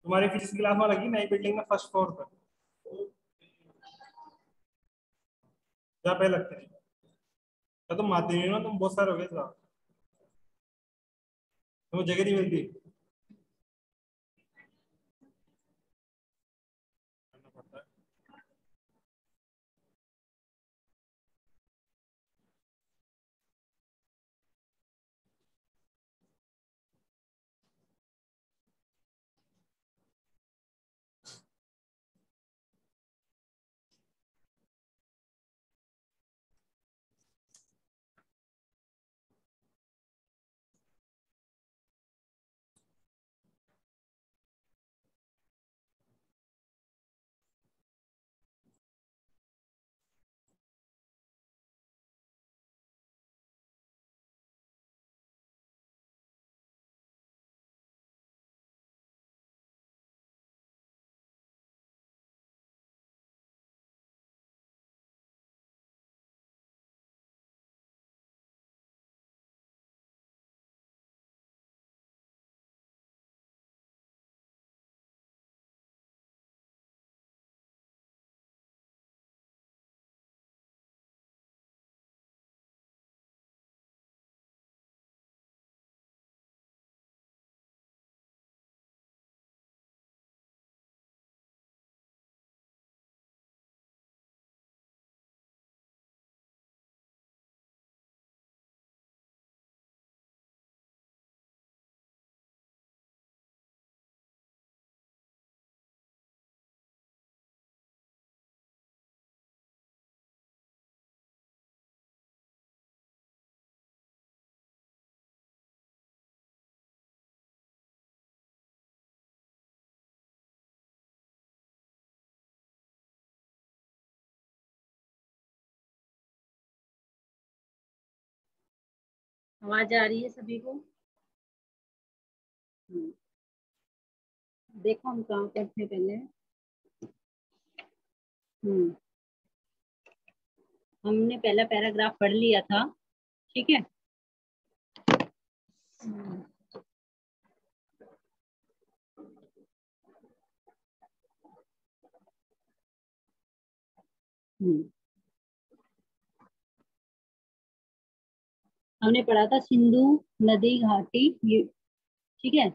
तुम्हारी फिजिक्स की क्लास वहां लगी नई बिल्डिंग में फर्स्ट फ्लोर पर, जहाँ पहले लगती थी। तो तुम आती नहीं हो ना, तुम बहुत सारे हो गए इस बार, तुम्हें जगह नहीं मिलती। करना पड़ता है। आवाज आ रही है सभी को? देखो हम कहाँ पर थे पहले। हम्म हमने पहला पैराग्राफ पढ़ लिया था, ठीक है। हम्म हम्म। हमने पढ़ा था सिंधु नदी घाटी, ये ठीक है।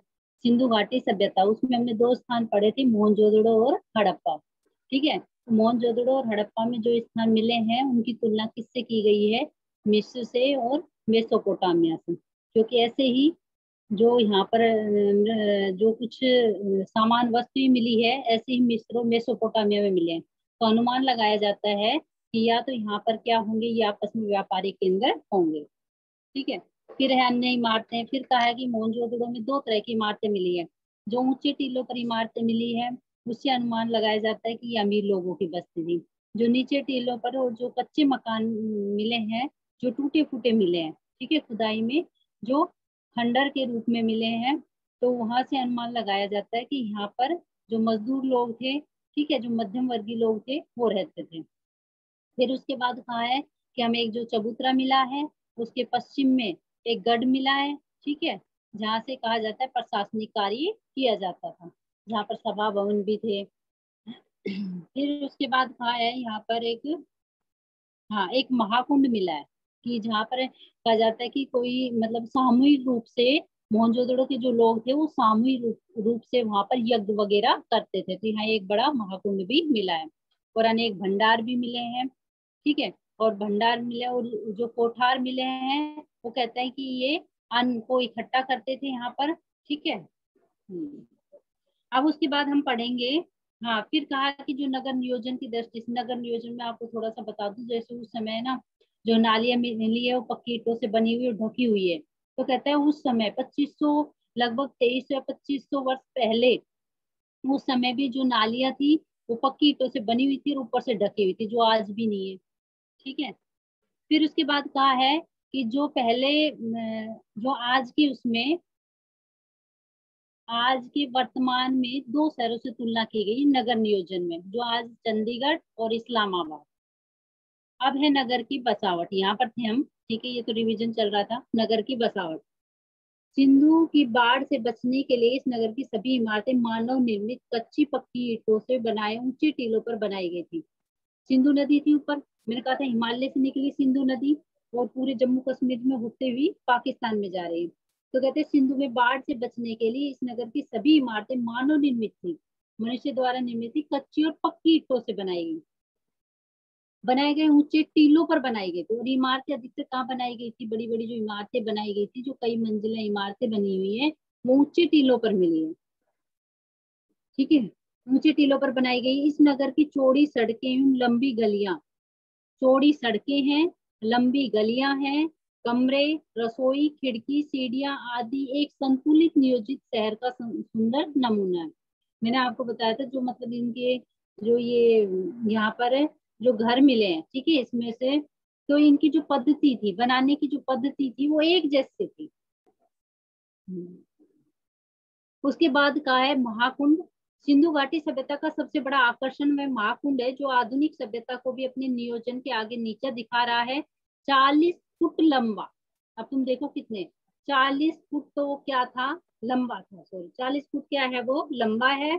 सिंधु घाटी सभ्यता, उसमें हमने दो स्थान पढ़े थे, मोहनजोदड़ो और हड़प्पा। ठीक है, तो मोहनजोदड़ो और हड़प्पा में जो स्थान मिले हैं उनकी तुलना किससे की गई है? मिस्र से और मेसोपोटामिया से। क्योंकि ऐसे ही जो यहाँ पर जो कुछ सामान वस्तुएं मिली है, ऐसे ही मिस्र और मेसोपोटामिया में मिले हैं। तो अनुमान लगाया जाता है कि या तो यहाँ पर क्या होंगे, ये आपस में व्यापारिक केंद्र होंगे। ठीक है। फिर है अन्य इमारतें, फिर कहा है कि मोहनजोदड़ो में दो तरह की इमारतें मिली है। जो ऊंचे टीलों पर इमारतें मिली है, उससे अनुमान लगाया जाता है कि ये अमीर लोगों की बस्ती थी। जो नीचे टीलों पर और जो कच्चे मकान मिले हैं, जो टूटे फूटे मिले हैं, ठीक है, खुदाई में जो खंडर के रूप में मिले हैं, तो वहां से अनुमान लगाया जाता है कि यहाँ पर जो मजदूर लोग थे, ठीक है, जो मध्यम वर्गीय लोग थे, वो रहते थे। फिर उसके बाद कहा है कि हमें एक जो चबूतरा मिला है, उसके पश्चिम में एक गढ़ मिला है, ठीक है, जहाँ से कहा जाता है प्रशासनिक कार्य किया जाता था, जहाँ पर सभा भवन भी थे। फिर उसके बाद कहा है यहाँ पर एक, हाँ, एक महाकुंड मिला है, कि जहाँ पर कहा जाता है कि कोई मतलब सामूहिक रूप से मोहनजोदड़ो के जो लोग थे वो सामूहिक रूप से वहां पर यज्ञ वगैरह करते थे। तो यहाँ एक बड़ा महाकुंड भी मिला है, और अनेक भंडार भी मिले हैं, ठीक है। और भंडार मिले, और जो कोठार मिले हैं, वो कहते हैं कि ये अन्न को इकट्ठा करते थे यहाँ पर, ठीक है। अब उसके बाद हम पढ़ेंगे। हाँ, फिर कहा कि जो नगर नियोजन की दृष्टि से, नगर नियोजन में आपको थोड़ा सा बता दूं, जैसे उस समय ना जो नालियां मिली है वो पक्की ईंटों से बनी हुई और ढकी हुई है। तो कहता है उस समय 2500, लगभग 2300 या 2500 वर्ष पहले, उस समय भी जो नालियां थी वो पक्की ईंटों से बनी हुई थी और ऊपर से ढकी हुई थी, जो आज भी नहीं है, ठीक है। फिर उसके बाद कहा है कि जो पहले जो आज की उसमें, आज के वर्तमान में दो शहरों से तुलना की गई नगर नियोजन में, जो आज चंडीगढ़ और इस्लामाबाद। अब है नगर की बसावट, यहाँ पर थे हम, ठीक है, ये तो रिवीजन चल रहा था, नगर की बसावट। सिंधु की बाढ़ से बचने के लिए इस नगर की सभी इमारतें मानव निर्मित कच्ची पक्की ईंटों से बनाए ऊंचे टीलों पर बनाई गई थी। सिंधु नदी थी ऊपर, मैंने कहा था हिमालय से निकली सिंधु नदी और पूरे जम्मू कश्मीर में होते हुए पाकिस्तान में जा रही है। तो कहते हैं सिंधु में बाढ़ से बचने के लिए इस नगर की सभी इमारतें मानव निर्मित थी, मनुष्य द्वारा निर्मित थी, कच्ची और पक्की ईंटों से बनाए गए ऊंचे टीलों पर बनाई गई थी। और इमारतें अधिकतर कहाँ बनाई गई थी, बड़ी बड़ी जो इमारतें बनाई गई थी, जो कई मंजिला इमारतें बनी हुई है, वो ऊंचे टीलों पर मिली है। ठीक है, ऊंचे टीलों पर बनाई गई। इस नगर की चौड़ी सड़कें एवं लंबी गलियां, चौड़ी सड़कें हैं, लंबी गलियां हैं, कमरे, रसोई, खिड़की, सीढ़ियां आदि एक संतुलित नियोजित शहर का सुंदर नमूना है। मैंने आपको बताया था जो मतलब इनके जो ये यहाँ पर है, जो घर मिले हैं, ठीक है, इसमें से तो इनकी जो पद्धति थी, बनाने की जो पद्धति थी, वो एक जैसे थी। उसके बाद कहा है महाकुंड। सिंधु घाटी सभ्यता का सबसे बड़ा आकर्षण में महाकुंड है, जो आधुनिक सभ्यता को भी अपने नियोजन के आगे नीचा दिखा रहा है। 40 फुट लंबा, अब तुम देखो कितने, 40 फुट तो वो क्या था, लंबा था, सॉरी 40 फुट क्या है, वो लंबा है,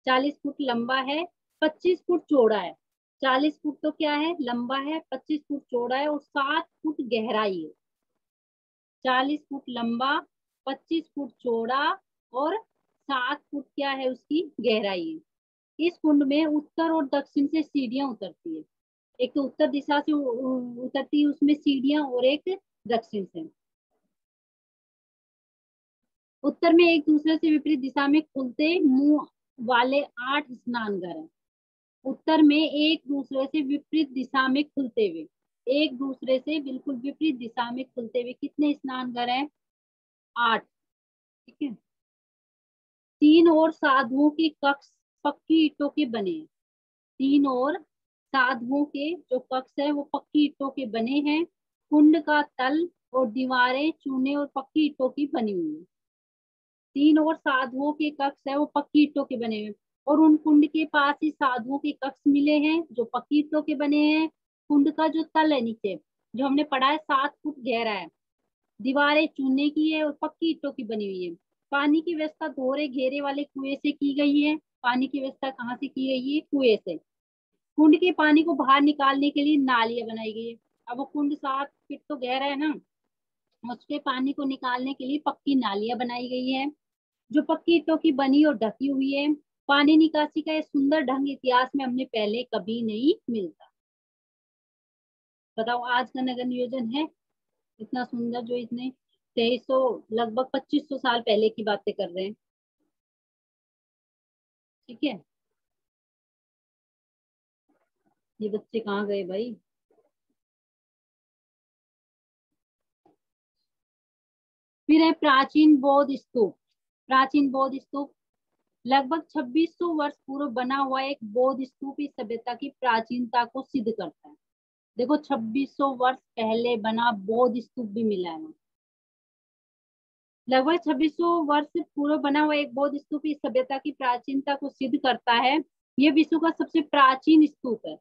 40 फुट लंबा है, 25 फुट चौड़ा है। 40 फुट तो क्या है, लंबा है, 25 फुट चौड़ा है और 7 फुट गहराई है। 40 फुट लंबा, 25 फुट चौड़ा और 7 फुट क्या है, उसकी गहराई है। इस कुंड में उत्तर और दक्षिण से सीढ़ियां उतरती है। एक तो उत्तर दिशा से उतरती है उसमें सीढ़ियां, और एक दक्षिण से। उत्तर में एक दूसरे से विपरीत दिशा में खुलते मुंह वाले 8 स्नान घर हैं। उत्तर में एक दूसरे से विपरीत दिशा में खुलते हुए, एक दूसरे से बिल्कुल विपरीत दिशा में खुलते हुए कितने स्नान घर हैं, 8। ठीक है, 3 और साधुओं के कक्ष पक्की ईंटों के बने हैं। 3 और साधुओं के जो कक्ष है वो पक्की ईंटों के बने हैं। कुंड का तल और दीवारें चूने और पक्की ईंटों की बनी हुई है। 3 और साधुओं के कक्ष है वो पक्की ईंटों के बने हुए, और उन कुंड के पास ही साधुओं के कक्ष मिले हैं जो पक्की ईंटों के बने हैं। कुंड का जो तल है नीचे, जो हमने पढ़ा है 7 फुट गहरा है, दीवारें चूने की है और पक्की ईंटों की बनी हुई है। पानी की व्यवस्था दोहरे घेरे वाले कुएं से की गई है। पानी की व्यवस्था कहाँ से की गई है, कुएं से। कुंड के पानी को बाहर निकालने के लिए नालियां बनाई गई है। अब वो कुंड 7 फीट तो गहरा है ना, उसके पानी को निकालने के लिए पक्की नालियां बनाई गई है, जो पक्की ईंटों की बनी और ढकी हुई है। पानी निकासी का यह सुंदर ढंग इतिहास में हमने पहले कभी नहीं मिलता। बताओ आज का नगर नियोजन है इतना सुंदर, जो इतने 2300 लगभग 2500 साल पहले की बातें कर रहे हैं। ठीक है, ये बच्चे कहाँ गए भाई। फिर है प्राचीन बौद्ध स्तूप। प्राचीन बौद्ध स्तूप लगभग 2600 वर्ष पूर्व बना हुआ एक बौद्ध स्तूप इस सभ्यता की प्राचीनता को सिद्ध करता है। देखो 2600 वर्ष पहले बना बौद्ध स्तूप भी मिला है। लगभग 2600 वर्ष पूर्व बना हुआ एक बौद्ध स्तूप इस सभ्यता की प्राचीनता को सिद्ध करता है। यह विश्व का सबसे प्राचीन स्तूप है।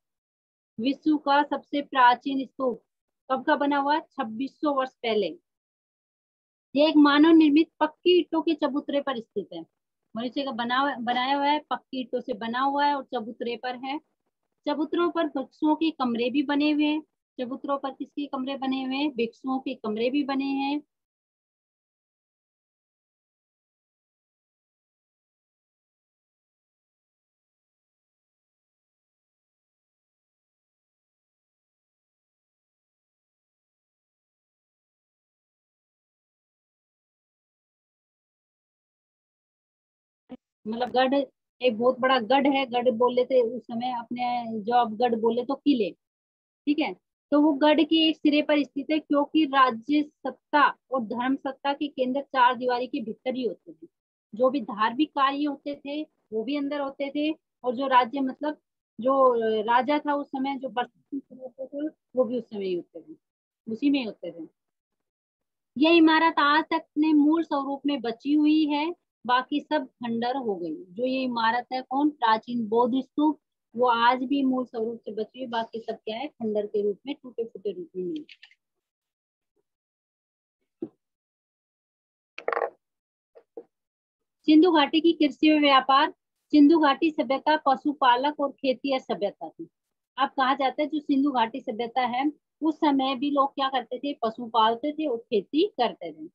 विश्व का सबसे प्राचीन स्तूप कब का बना हुआ है, 2600 वर्ष पहले। यह एक मानव निर्मित पक्की ईंटों के चबूतरे पर स्थित है। मनुष्य का बनाया हुआ है, पक्की ईंटों से बना हुआ है और चबूतरे पर है। चबूतरों पर भिक्षुओं के कमरे भी बने हुए हैं। चबूतरों पर किसके कमरे बने हुए हैं, भिक्षुओं के कमरे भी बने हैं। मतलब गढ़, एक बहुत बड़ा गढ़ है, गढ़ बोले थे उस समय अपने, जो अब गढ़ बोले तो किले। ठीक है, तो वो गढ़ के एक सिरे पर स्थित है, क्योंकि राज्य सत्ता और धर्म सत्ता के केंद्र चार दीवारी के भीतर ही होते थे। जो भी धार्मिक कार्य होते थे वो भी अंदर होते थे, और जो राज्य मतलब जो राजा था उस समय, जो होते थे वो भी उस समय ही होते थे, उसी में ही होते थे। यह इमारत आज तक अपने मूल स्वरूप में बची हुई है, बाकी सब खंडर हो गई। जो ये इमारत है कौन, प्राचीन बौद्ध स्तूप, वो आज भी मूल स्वरूप से बची हुई, बाकी सब क्या है, खंडर के रूप में, टूटे फूटे रूप में मिली। सिंधु घाटी की कृषि व व्यापार। सिंधु घाटी सभ्यता पशुपालक और खेती सभ्यता थी। अब कहा जाता है जो सिंधु घाटी सभ्यता है उस समय भी लोग क्या करते थे, पशु पालते थे और खेती करते थे।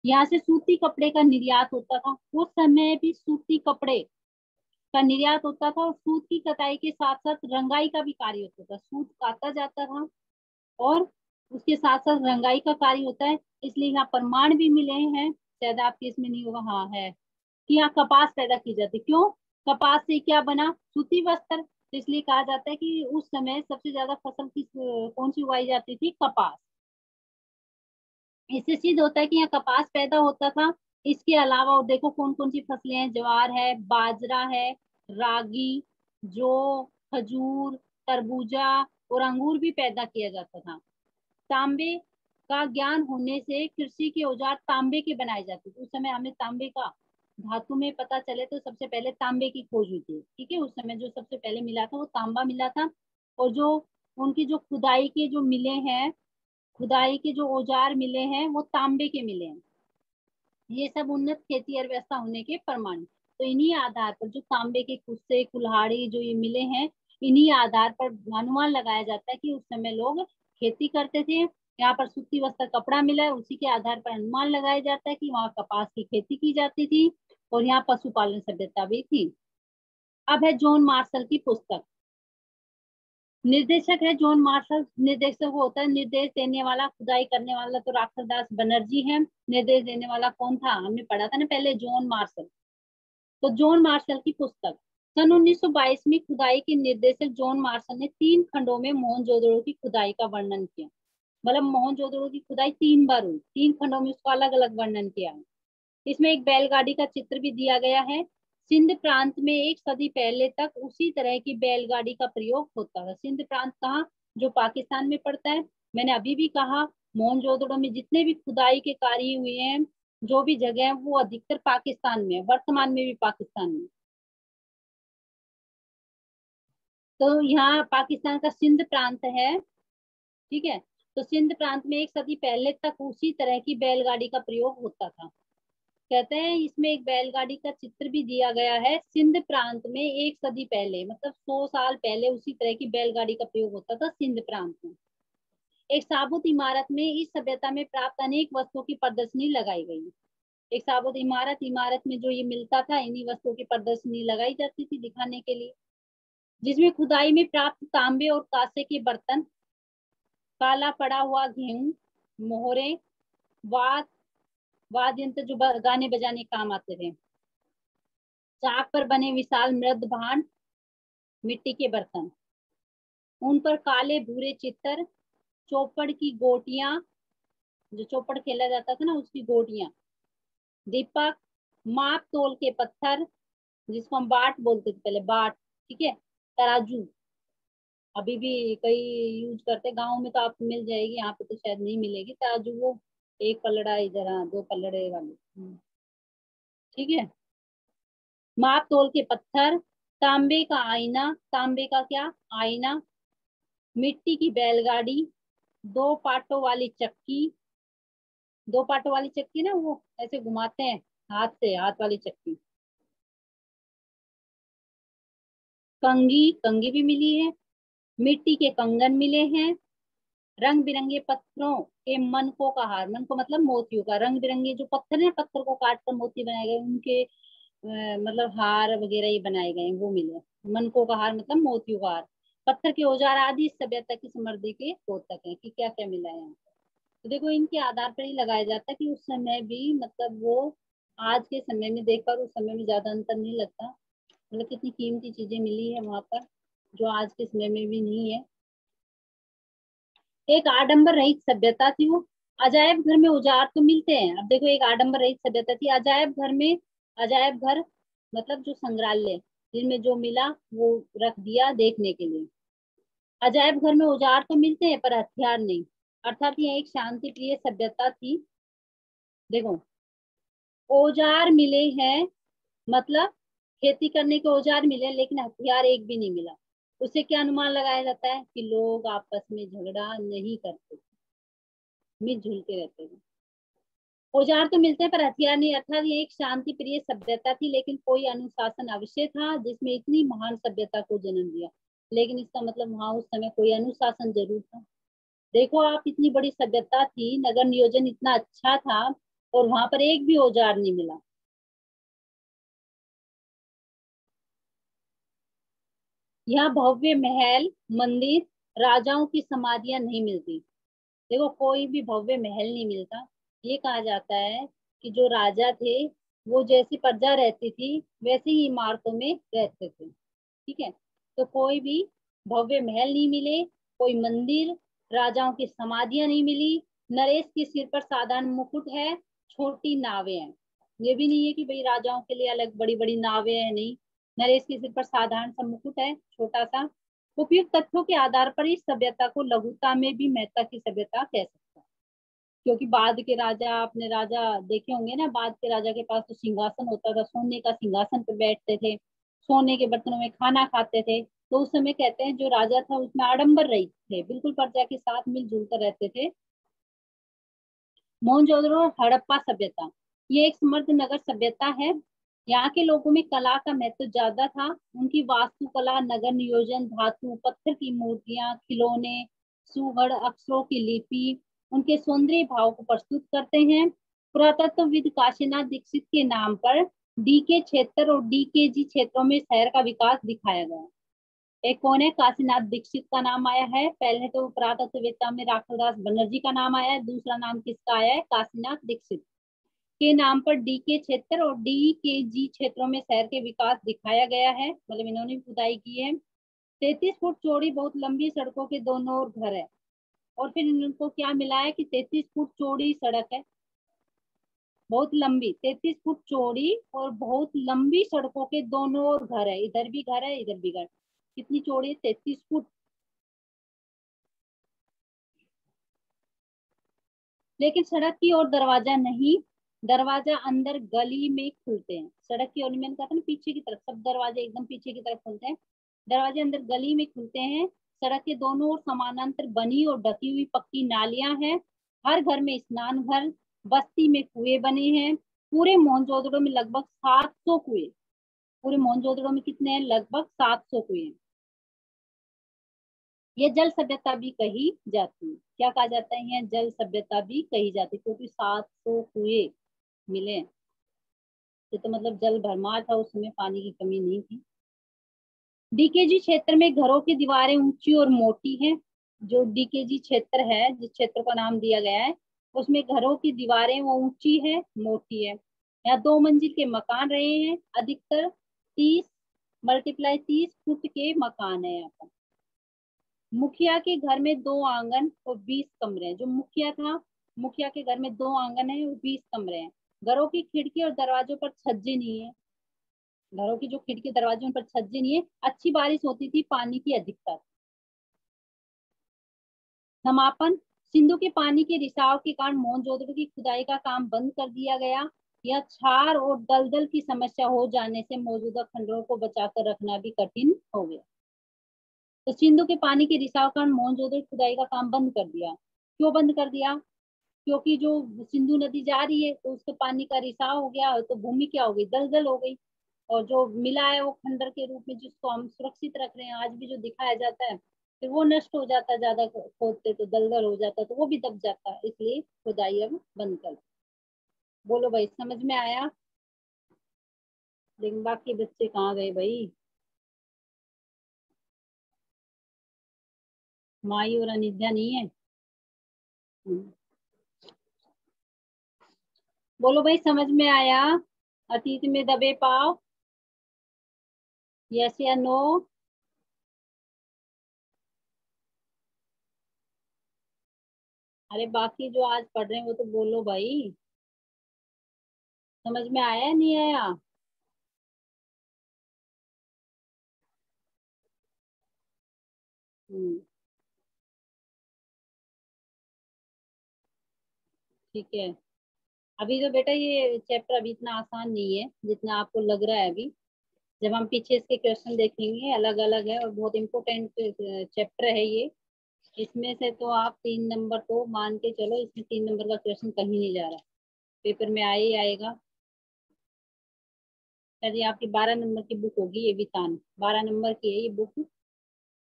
यहाँ से सूती कपड़े का निर्यात होता था, उस समय भी सूती कपड़े का निर्यात होता था और सूत की कताई के साथ साथ रंगाई का भी कार्य होता था। सूत काता जाता था और उसके साथ साथ रंगाई का कार्य होता है। इसलिए यहाँ प्रमाण भी मिले हैं, शायद आपके इसमें नहीं होगा, हाँ है, कि यहाँ कपास पैदा की जाती। क्यों? कपास से क्या बना? सूती वस्त्र। तो इसलिए कहा जाता है कि उस समय सबसे ज्यादा फसल किस कौन सी उगाई जाती थी? कपास। इससे सिद्ध होता है कि यहाँ कपास पैदा होता था। इसके अलावा और देखो कौन कौन सी फसलें हैं, ज्वार है, बाजरा है, रागी, जौ, खजूर, तरबूजा और अंगूर भी पैदा किया जाता था। तांबे का ज्ञान होने से कृषि के औजार तांबे के बनाए जाते थे। उस समय हमें तांबे का धातु में पता चले तो सबसे पहले तांबे की खोज हुई थी। ठीक है, उस समय जो सबसे पहले मिला था वो तांबा मिला था। और जो उनकी जो खुदाई के जो मिले हैं, खुदाई के जो औजार मिले हैं वो तांबे के मिले हैं। ये सब उन्नत खेती अर्थव्यवस्था होने के प्रमाण। तो इन्हीं आधार पर जो तांबे के कुस्से कुल्हाड़ी जो ये मिले हैं, इन्हीं आधार पर अनुमान लगाया जाता है कि उस समय लोग खेती करते थे। यहाँ पर सूती वस्त्र कपड़ा मिला है, उसी के आधार पर अनुमान लगाया जाता है कि वहाँ कपास की खेती की जाती थी और यहाँ पशुपालन सभ्यता भी थी। अब है जॉन मार्शल की पुस्तक। निर्देशक है जॉन मार्शल। निर्देशक वो होता है निर्देश देने वाला, खुदाई करने वाला तो राक्षस दास बनर्जी है। निर्देश देने वाला कौन था? हमने पढ़ा था ना पहले, जॉन मार्शल। तो जॉन मार्शल की पुस्तक। सन 1922 में खुदाई के निर्देशक जॉन मार्शल ने 3 खंडों में मोहनजोदड़ो की खुदाई का वर्णन किया। मतलब मोहनजोदड़ो की खुदाई 3 बार हुई, 3 खंडों में उसका अलग अलग वर्णन किया है। इसमें एक बैलगाड़ी का चित्र भी दिया गया है। सिंध प्रांत में 1 सदी पहले तक उसी तरह की बैलगाड़ी का प्रयोग होता था। सिंध प्रांत कहाँ? जो पाकिस्तान में पड़ता है। मैंने अभी भी कहा मोहनजोदड़ो में जितने भी खुदाई के कार्य हुए हैं, जो भी जगह है, वो अधिकतर पाकिस्तान में है, वर्तमान में भी पाकिस्तान में। तो यहाँ पाकिस्तान का सिंध प्रांत है। ठीक है, तो सिंध प्रांत में 1 सदी पहले तक उसी तरह की बैलगाड़ी का प्रयोग होता था। कहते हैं इसमें एक बैलगाड़ी का चित्र भी दिया गया है। सिंध प्रांत में 1 सदी पहले, मतलब 100 साल पहले उसी तरह की बैलगाड़ी का प्रयोग होता था सिंध प्रांत में। एक साबुत इमारत में इस सभ्यता में प्राप्त अनेक वस्तुओं की प्रदर्शनी लगाई गई। एक साबुत इमारत, इमारत में जो ये मिलता था, इन्हीं वस्तुओं की प्रदर्शनी लगाई जाती थी दिखाने के लिए। जिसमें खुदाई में प्राप्त तांबे और कांसे के बर्तन, काला पड़ा हुआ गेहूं, मोहरे, वाद्य यंत्र जो गाने बजाने काम आते थे, चाक पर बने विशाल मृद भांड, मिट्टी के बर्तन, उन पर काले भूरे चित्तर, चौपड़ की गोटियां, जो चौपड़ खेला जाता था ना उसकी गोटियां, दीपक, माप तोल के पत्थर जिसको हम बाट बोलते थे पहले, बाट। ठीक है, तराजू अभी भी कई यूज करते, गाँव में तो आपको मिल जाएगी, यहाँ पे तो शायद नहीं मिलेगी तराजू। वो एक पलड़ा इधर, हाँ 2 पलड़े वाली। ठीक है, माप तोल के पत्थर, तांबे का आईना, तांबे का क्या? आईना, मिट्टी की बैलगाड़ी, 2 पाटों वाली चक्की, 2 पाटों वाली चक्की ना, वो ऐसे घुमाते हैं हाथ से, हाथ वाली चक्की, कंघी, कंघी भी मिली है, मिट्टी के कंगन मिले हैं, रंग बिरंगे पत्थरों के मनकों का हार, मन को मतलब मोतियों का, रंग बिरंगे जो पत्थर है, पत्थर को काट कर मोती बनाए गए, उनके मतलब हार वगैरह ये बनाए गए हैं, वो मिले। मनकों का हार मतलब मोतियों का हार, पत्थर के औजार आदि इस सभ्यता की समृद्धि के द्योतक हैं। कि क्या क्या मिला है यहाँ पे। तो देखो इनके आधार पर ही लगाया जाता है कि उस समय भी, मतलब वो आज के समय में देखकर उस समय में ज्यादा अंतर नहीं लगता। मतलब कितनी कीमती चीजें मिली है वहां पर जो आज के समय में भी नहीं है। एक आडंबर रहित सभ्यता थी वो। अजायब घर में औजार तो मिलते हैं। अब देखो एक आडंबर रहित सभ्यता थी अजायब घर में। अजायब घर मतलब जो संग्रहालय जिनमें जो मिला वो रख दिया देखने के लिए। अजायब घर में औजार तो मिलते हैं पर हथियार नहीं, अर्थात ये एक शांति प्रिय सभ्यता थी। देखो औजार मिले हैं, मतलब खेती करने के औजार मिले लेकिन हथियार एक भी नहीं मिला। उससे क्या अनुमान लगाया जाता है कि लोग आपस में झगड़ा नहीं करते, मिलजुल के रहते हैं। औजार तो मिलते हैं पर हथियार नहीं। अर्थात ये एक शांति प्रिय सभ्यता थी, लेकिन कोई अनुशासन अवश्य था जिसमें इतनी महान सभ्यता को जन्म दिया। लेकिन इसका मतलब वहां उस समय कोई अनुशासन जरूर था। देखो आप, इतनी बड़ी सभ्यता थी, नगर नियोजन इतना अच्छा था, और वहां पर एक भी औजार नहीं मिला। यहाँ भव्य महल, मंदिर, राजाओं की समाधियां नहीं मिलती। देखो कोई भी भव्य महल नहीं मिलता। ये कहा जाता है कि जो राजा थे वो जैसी प्रजा रहती थी वैसे ही इमारतों में रहते थे। ठीक है, तो कोई भी भव्य महल नहीं मिले, कोई मंदिर, राजाओं की समाधियां नहीं मिली। नरेश के सिर पर साधारण मुकुट है, छोटी नावें हैं। ये भी नहीं है कि भाई राजाओं के लिए अलग बड़ी बड़ी नावें हैं, नहीं। नरेश के सिर पर साधारण सा मुकुट है, छोटा सा। उपयुक्त तथ्यों के आधार पर इस सभ्यता को लघुता में भी महत्ता की सभ्यता कह सकते हैं। क्योंकि बाद के राजा, आपने राजा देखे होंगे ना, बाद के राजा के पास तो सिंहासन होता था, सोने का सिंहासन पे बैठते थे, सोने के बर्तनों में खाना खाते थे। तो उस समय कहते हैं जो राजा था उसमें आडंबर रही थे, बिल्कुल प्रजा के साथ मिलजुल कर रहते थे। मोहनजोदड़ो और हड़प्पा सभ्यता, ये एक समृद्ध नगर सभ्यता है। यहाँ के लोगों में कला का महत्व ज्यादा था। उनकी वास्तुकला, नगर नियोजन, धातु पत्थर की मूर्तियां, खिलौने, सुगढ़ अक्षरों की लिपि उनके सौंदर्य भाव को प्रस्तुत करते हैं। पुरातत्वविद काशीनाथ दीक्षित के नाम पर डीके क्षेत्र और डीकेजी क्षेत्रों में शहर का विकास दिखाया गया। एक कौन है? काशीनाथ दीक्षित का नाम आया है। पहले तो पुरातत्ववेत्ता में राखलदास बनर्जी का नाम आया है, दूसरा नाम किसका आया है? काशीनाथ दीक्षित के नाम पर डी के क्षेत्र और डी के जी क्षेत्रों में शहर के विकास दिखाया गया है, मतलब इन्होंने खुदाई की है। 33 फुट चौड़ी बहुत लंबी सड़कों के दोनों ओर घर है। और फिर इनको क्या मिला है कि 33 फुट चौड़ी सड़क है, बहुत लंबी, 33 फुट चौड़ी और बहुत लंबी सड़कों के दोनों ओर घर है। इधर भी घर है, इधर भी घर। कितनी चौड़ी है? 33 फुट। लेकिन सड़क की ओर दरवाजा नहीं, दरवाजा अंदर गली में खुलते हैं। सड़क की ओर मैंने कहा था ना, पीछे की तरफ सब दरवाजे एकदम पीछे की तरफ खुलते हैं। दरवाजे अंदर गली में खुलते हैं। सड़क के दोनों ओर समानांतर बनी और ढकी हुई पक्की नालियां हैं। हर घर में स्नान घर, बस्ती में कुएं बने हैं। पूरे मोहनजोदड़ो में लगभग 700 कुएं। पूरे मोहनजोदड़ो में कितने हैं? लगभग 700 कुएं। ये जल सभ्यता भी कही जाती है। क्या कहा जाता है? यह जल सभ्यता भी कही जाती है, क्योंकि 700 कुएं मिले। ये तो मतलब जल भरमार था, उस समय पानी की कमी नहीं थी। डीकेजी क्षेत्र में घरों की दीवारें ऊंची और मोटी हैं। जो डीकेजी क्षेत्र है, जिस क्षेत्र का नाम दिया गया है, उसमें घरों की दीवारें वो ऊंची है, मोटी है। यहाँ 2 मंजिल के मकान रहे हैं। अधिकतर 30 × 30 फुट के मकान है यहाँ पर। मुखिया के घर में 2 आंगन और 20 कमरे हैं। जो मुखिया था, मुखिया के घर में 2 आंगन है और 20 कमरे हैं। घरों की खिड़की और दरवाजों पर छज्जे नहीं है। घरों की जो खिड़की दरवाजे उन पर छज्जे नहीं है। अच्छी बारिश होती थी, पानी की अधिकता थी। समापन, सिंधु के पानी के रिसाव के कारण मोहनजोदड़ो की खुदाई का काम बंद कर दिया गया। यह क्षार और दलदल की समस्या हो जाने से मौजूदा खंडरों को बचाकर रखना भी कठिन हो गया। तो सिंधु के पानी के रिसाव कारण मोहनजोदड़ो खुदाई का काम बंद कर दिया। क्यों बंद कर दिया? क्योंकि जो सिंधु नदी जा रही है तो उसके पानी का रिसाव हो गया, तो भूमि क्या हो गई? दलदल हो गई। और जो मिला है वो खंडर के रूप में, जिसको हम सुरक्षित रख रहे हैं, आज भी जो दिखाया जाता है, फिर वो नष्ट हो जाता है। ज्यादा खोदते तो दलदल हो जाता है, तो वो भी दब जाता है। इसलिए खुदाई अब बंद कर। बोलो भाई, समझ में आया? लेकिन बाकी बच्चे कहाँ गए भाई? माई और अनिद्या नहीं है? हम्म। बोलो भाई, समझ में आया? अतीत में दबे पाव, यस या नो? अरे बाकी जो आज पढ़ रहे हैं वो तो बोलो भाई। समझ में आया नहीं आया? हम्म। ठीक है। अभी तो बेटा ये चैप्टर अभी इतना आसान नहीं है जितना आपको लग रहा है अभी। जब हम पीछे इसके क्वेश्चन देखेंगे, अलग अलग है और बहुत इंपॉर्टेंट चैप्टर है ये। इसमें से तो आप 3 नंबर तो मान के चलो, इसमें 3 नंबर का क्वेश्चन कहीं नहीं जा रहा। पेपर में आए ही आएगा। सर ये आपकी 12 नंबर की बुक होगी, ये भी तान 12 नंबर की है ये बुक।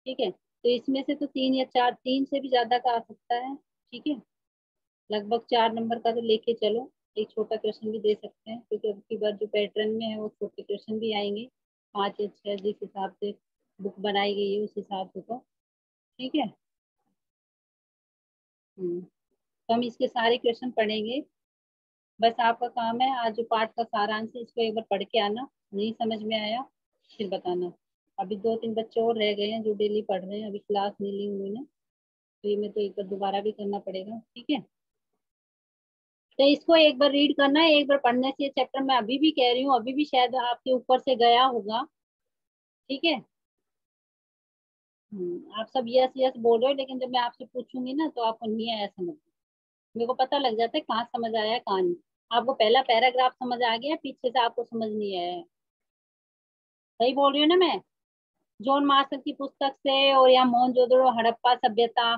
ठीक है, तो इसमें से तो 3 या 4, 3 से भी ज्यादा का आ सकता है। ठीक है, लगभग 4 नंबर का तो लेके चलो। एक छोटा क्वेश्चन भी दे सकते हैं, क्योंकि अब की बार जो पैटर्न में है वो छोटे क्वेश्चन भी आएंगे, 5 या 6 जिस हिसाब से बुक बनाई गई है उस हिसाब से। तो ठीक है। तो हम इसके सारे क्वेश्चन पढ़ेंगे। बस आपका काम है आज जो पाठ का सारांश है इसको एक बार पढ़ के आना, नहीं समझ में आया फिर बताना। अभी 2-3 बच्चे और रह गए हैं जो डेली पढ़ रहे हैं, अभी क्लास नहीं ली उन्होंने, तो ये मैं तो एक बार दोबारा भी करना पड़ेगा। ठीक है, तो इसको एक बार रीड करना है, एक बार पढ़ने से ये चैप्टर मैं अभी भी कह रही हूँ, अभी भी शायद आपके ऊपर से गया होगा। ठीक है। आप सब यस यस बोल रहे हो, लेकिन जब मैं आपसे पूछूंगी ना तो आपको नहीं आया समझ। मेरे को पता लग जाता है कहाँ समझ आया है कहाँ नहीं। आपको पहला पैराग्राफ समझ आ गया, पीछे से आपको समझ नहीं आया है। सही बोल रही हूँ ना मैं? जॉन मार्शल की पुस्तक से और या मोहनजोदड़ो हड़प्पा सभ्यता,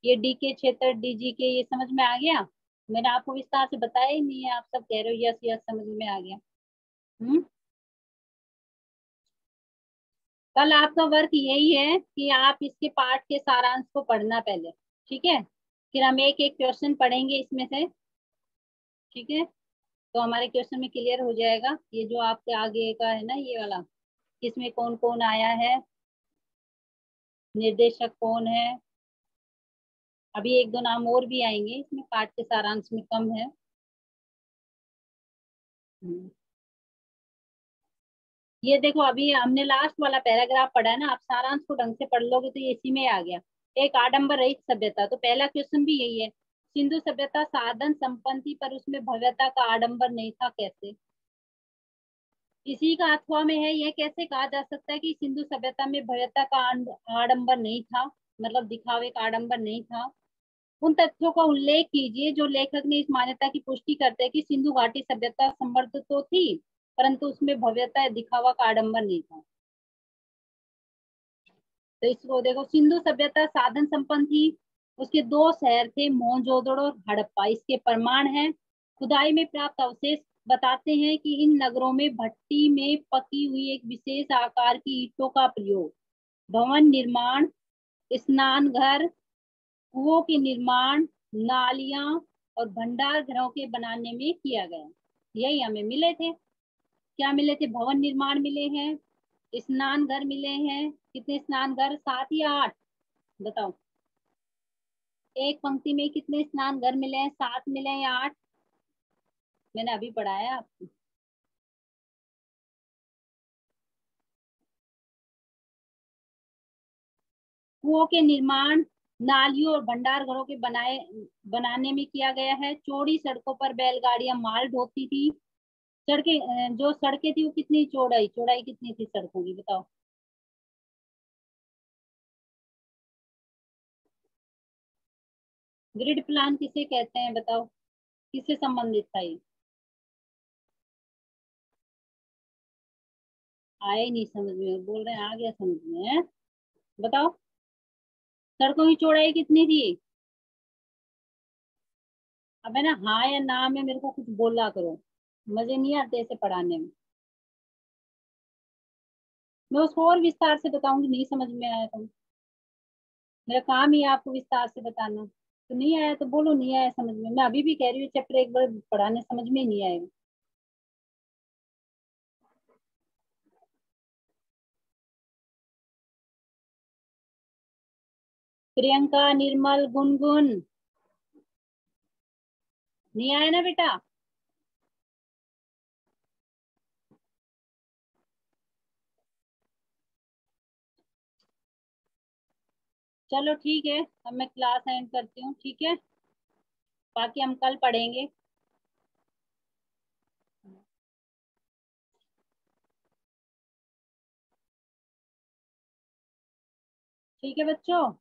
ये डी के क्षेत्र डीजी के, ये समझ में आ गया? मैंने आपको विस्तार से बताया ही नहीं है, आप सब कह रहे हो यस यस समझ में आ गया। हम्म कल आपका वर्क यही है कि आप इसके पाठ के सारांश को पढ़ना पहले। ठीक है, फिर हम एक एक क्वेश्चन पढ़ेंगे इसमें से। ठीक है, तो हमारे क्वेश्चन में क्लियर हो जाएगा ये जो आपके आगे का है ना ये वाला, किसमें कौन कौन आया है, निर्देशक कौन है। अभी 1-2 नाम और भी आएंगे इसमें, पाठ के सारांश में कम है। हम्म, ये देखो अभी हमने लास्ट वाला पैराग्राफ पढ़ा है ना, आप सारांश को ढंग से पढ़ लोगे तो ये इसी में आ गया। एक आडंबर रहित सभ्यता, तो पहला क्वेश्चन भी यही है, सिंधु सभ्यता साधन संपन्न थी पर उसमें भव्यता का आडंबर नहीं था, कैसे? इसी का अथवा में है, यह कैसे कहा जा सकता है कि सिंधु सभ्यता में भव्यता का आडंबर नहीं था, मतलब दिखावे का आडंबर नहीं था। उन तथ्यों का उल्लेख कीजिए जो लेखक ने इस मान्यता की पुष्टि करते हैं कि सिंधु घाटी सभ्यता समृद्ध तो थी परंतु उसमें भव्यता या दिखावा का आडंबर नहीं था। तो इसको देखो, सिंधु सभ्यता साधन संपन्न थी, उसके 2 शहर थे मोहनजोदड़ो और हड़प्पा, इसके प्रमाण है। खुदाई में प्राप्त अवशेष बताते हैं कि इन नगरों में भट्टी में पकी हुई एक विशेष आकार की ईंटों का प्रयोग भवन निर्माण, स्नान घर, कुओं के निर्माण, नालियां और भंडार घरों के बनाने में किया गया। यही हमें मिले थे। क्या मिले थे? भवन निर्माण मिले हैं, स्नान घर मिले हैं। कितने स्नान घर? 7 या 8? बताओ, एक पंक्ति में कितने स्नान घर मिले हैं? 7 मिले हैं या 8? मैंने अभी पढ़ाया आपको। कुओं के निर्माण, नालियों और भंडार घरों के बनाने में किया गया है। चौड़ी सड़कों पर बैलगाड़ियां माल ढोती थी। सड़कें, जो सड़कें थी वो कितनी चौड़ाई चौड़ाई कितनी थी सड़कों की, बताओ? ग्रिड प्लान किसे कहते हैं बताओ? किससे संबंधित था ये? आए नहीं समझ में, बोल रहे हैं आ गया समझ में है? बताओ, सड़कों की चौड़ाई कितनी थी? अब है ना, हाँ या ना में मेरे को कुछ बोला करो, मजे नहीं आते ऐसे पढ़ाने में। मैं उसको और विस्तार से बताऊंगी, नहीं समझ में आया तो मेरा काम ही है आपको विस्तार से बताना। तो नहीं आया तो बोलो नहीं आया समझ में, मैं अभी भी कह रही हूँ चैप्टर एक बार पढ़ाने समझ में ही नहीं आएगा। प्रियंका, निर्मल, गुनगुन, नहीं आया ना बेटा? चलो ठीक है, अब मैं क्लास एंड करती हूँ। ठीक है, बाकी हम कल पढ़ेंगे। ठीक है बच्चों।